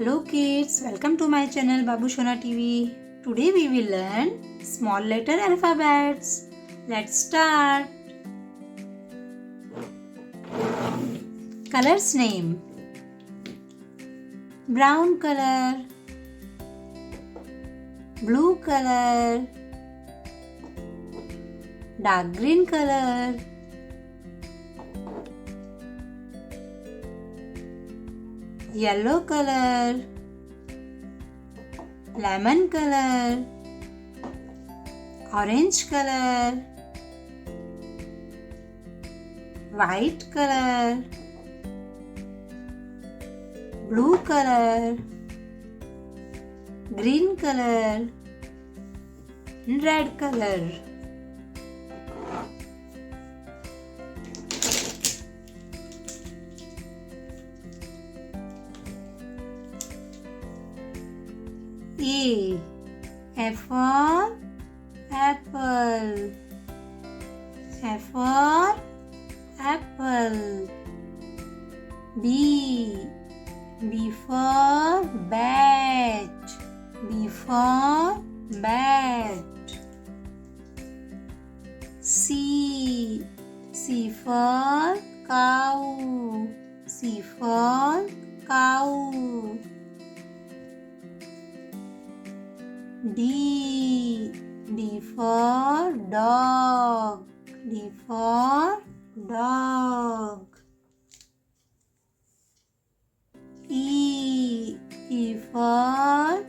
Hello kids, welcome to my channel Babu Shona TV. Today we will learn small letter alphabets. Let's start. Colors name: brown color, blue color, dark green color, yellow color, lemon color, orange color, white color, blue color, green color, red color. A. F for apple. F for apple. B. B for bat. B for bat. C. C for cow. C for cow. D. D for dog. D for dog. E. E for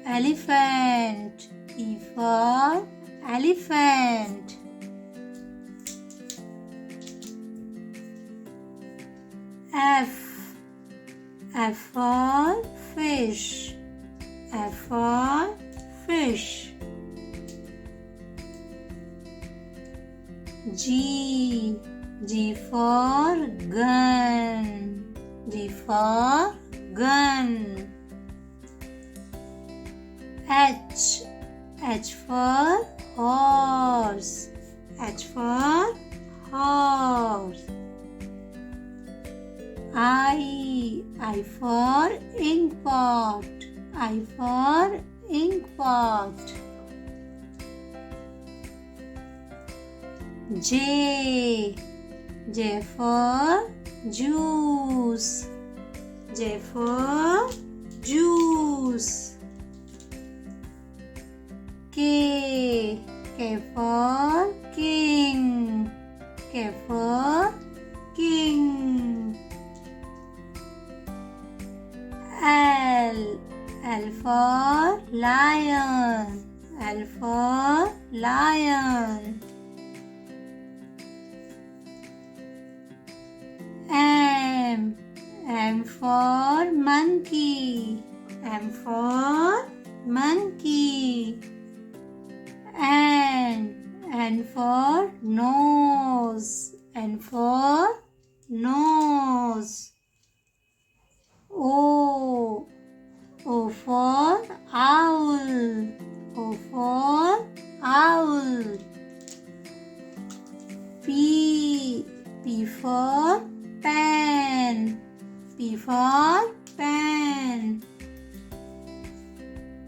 elephant. E for elephant. F. F for fish. F for fish. G. G for gun. G for gun. H. H for horse. H for horse. I. I for ink pot. I for ink pot. J. J for juice. J for juice. K. K for king. K for king. L. L for lion. L for lion. M. M for monkey. M for monkey. N. N for nose. N for nose. O. O for owl. O for owl. P. P for pen. P for pen.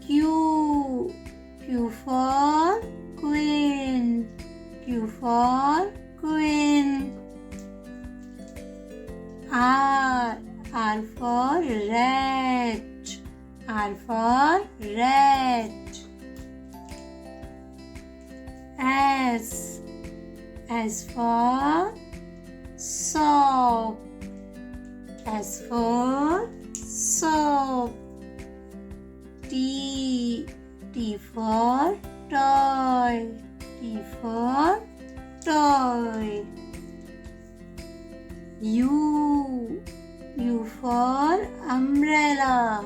Q. Q for queen. Q for queen. R. R for rat. R for rat. S. S for soap. S for soap. T. T for toy. T for toy. U. U for umbrella.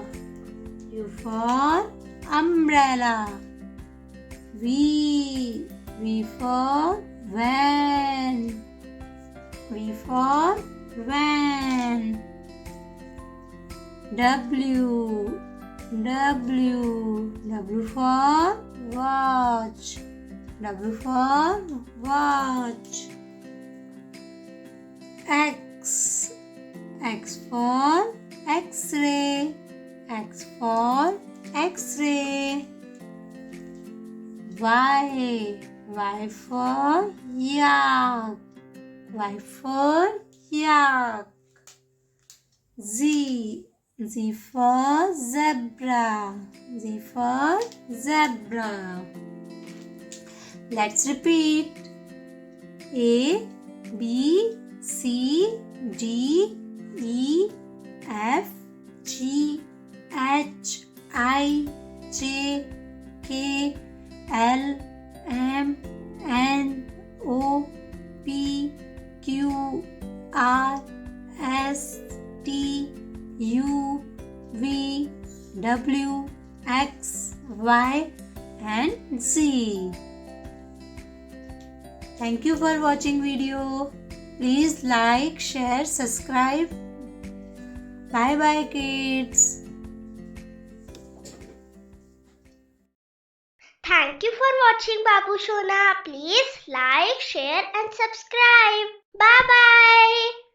U for umbrella. V. V for van. V for van. W. W. W for watch. W for watch. X. X for X-ray. X for X-ray. Y. Y for yak. Y for yak. Z. Z for zebra. Z for zebra. Let's repeat. A, B, C, D, E, F, G, H, I, J, K, L, M, N, O, P, Q, R, S, T, U, V, W, X, Y and Z. Thank you for watching video. Please like, share, subscribe. Bye bye kids. Thank you for watching Babu Shona. Please like, share and subscribe. Bye bye.